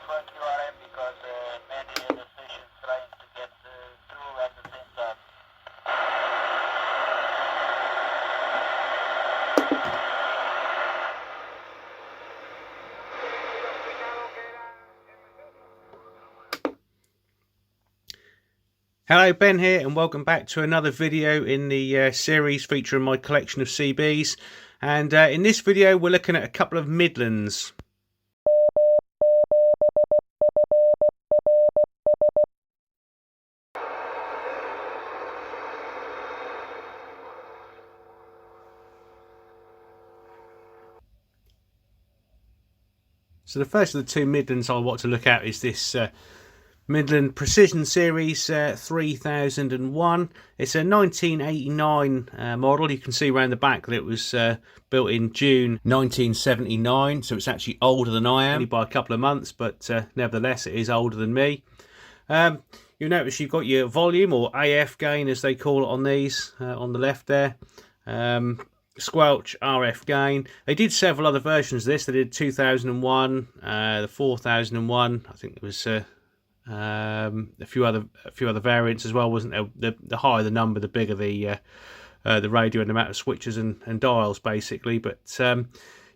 QRM because many other stations trying to get through at the same time. Hello, Ben here, and welcome back to another video in the series featuring my collection of CBs. And in this video we're looking at a couple of Midlands. So the first of the two Midlands I want to look at is this Midland Precision Series 3001. It's a 1989 model. You can see around the back that it was built in June 1979, so it's actually older than I am, only by a couple of months, but nevertheless it is older than me. You'll notice you've got your volume, or AF gain as they call it on these, on the left there. Squelch, RF gain. They did several other versions of this. They did 2001, the 4001. I think there was a few other variants as well, wasn't there? The higher the number, the bigger the radio and the amount of switches and dials, basically. But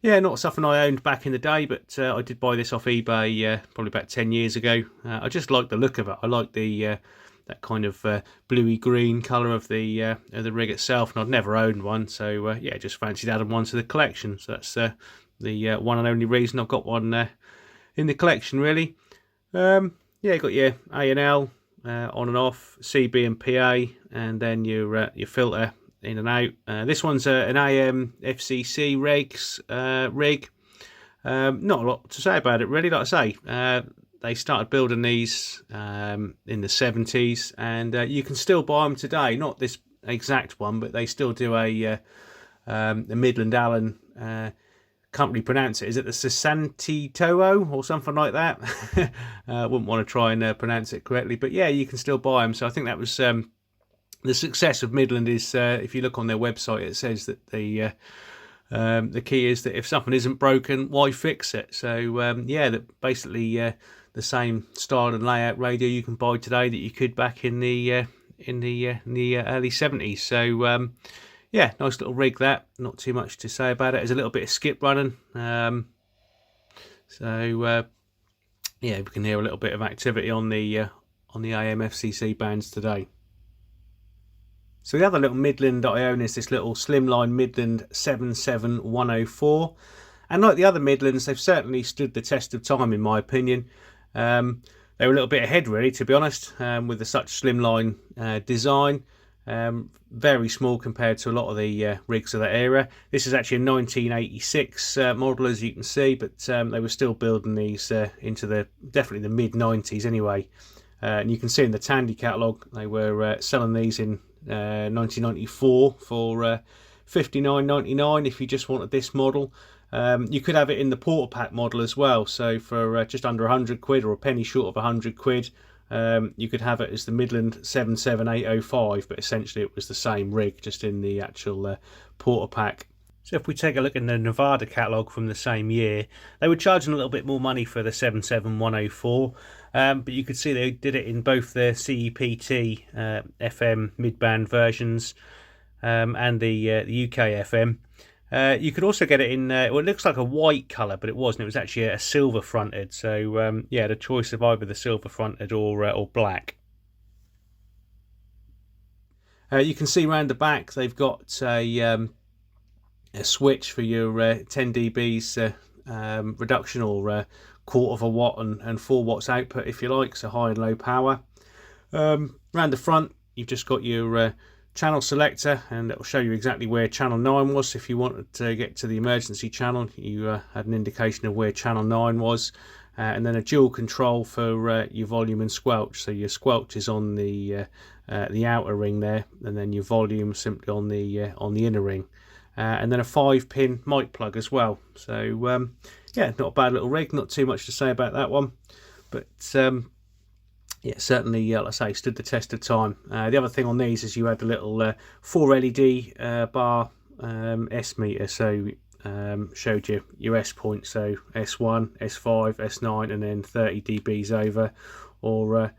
yeah, not something I owned back in the day, but I did buy this off eBay probably about 10 years ago. I just like the look of it. I like the that kind of bluey green colour of the rig itself, and I'd never owned one, so yeah, just fancied adding one to the collection. So that's the one and only reason I've got one in the collection, really. Yeah, you got your A&L on and off, CB and PA, and then your filter in and out. This one's an AM FCC rig. Not a lot to say about it, really. Like I say, they started building these in the 70s, and you can still buy them today. Not this exact one, but they still do a Midland Allen. Can't pronounce it. Is it the Sasanti Toho or something like that? Wouldn't want to try and pronounce it correctly, but yeah, you can still buy them. So I think that was the success of Midland is if you look on their website, it says that the key is that if something isn't broken, why fix it? So yeah, that basically the same style and layout radio you can buy today that you could back in the early 70s. So yeah, nice little rig that. Not too much to say about it. There's a little bit of skip running. So yeah, we can hear a little bit of activity on the AM FCC bands today. So the other little Midland that I own is this little slimline Midland 77104. And like the other Midlands, they've certainly stood the test of time, in my opinion. They were a little bit ahead, really, to be honest, with such slimline design. Very small compared to a lot of the rigs of that era. This is actually a 1986 model, as you can see, but they were still building these into definitely the mid 90s anyway. And you can see in the Tandy catalogue they were selling these in 1994 for $59.99 if you just wanted this model. You could have it in the Porter Pack model as well, so for just under 100 quid, or a penny short of 100 quid, you could have it as the Midland 77805, but essentially it was the same rig, just in the actual Porter Pack. So if we take a look in the Nevada catalogue from the same year, they were charging a little bit more money for the 77104, but you could see they did it in both the CEPT FM mid-band versions and the UK FM. You could also get it in, well, it looks like a white colour, but it wasn't. It was actually a silver fronted. So yeah, the choice of either the silver fronted or black. You can see around the back they've got a switch for your 10 dBs reduction, or quarter of a watt and 4 watts output, if you like, so high and low power. Around the front you've just got your channel selector, and it will show you exactly where channel 9 was. If you wanted to get to the emergency channel, you had an indication of where channel 9 was, and then a dual control for your volume and squelch. So your squelch is on the outer ring there, and then your volume simply on the inner ring, and then a 5-pin mic plug as well. So yeah, not a bad little rig. Not too much to say about that one, but yeah, certainly, like I say, stood the test of time. The other thing on these is you had a little 4 LED bar S meter, so showed you your S points, so S1, S5, S9, and then 30 dBs over, or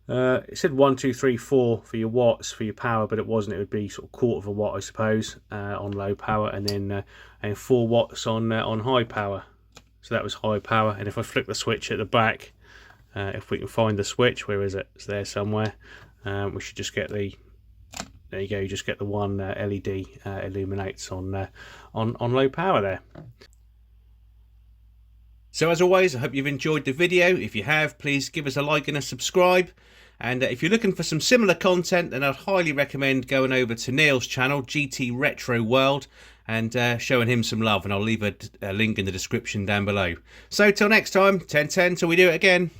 it said 1, 2, 3, 4 for your watts for your power, but it wasn't. It would be sort of quarter of a watt, I suppose, on low power, and then and 4 watts on high power. So that was high power. And if I flick the switch at the back, if we can find the switch, where is it? It's there somewhere. We should just get the. There you go. You just get the one LED illuminates on low power there. So as always, I hope you've enjoyed the video. If you have, please give us a like and a subscribe. And if you're looking for some similar content, then I'd highly recommend going over to Neil's channel, GT Retro World, and showing him some love. And I'll leave a link in the description down below. So till next time, 1010 till we do it again.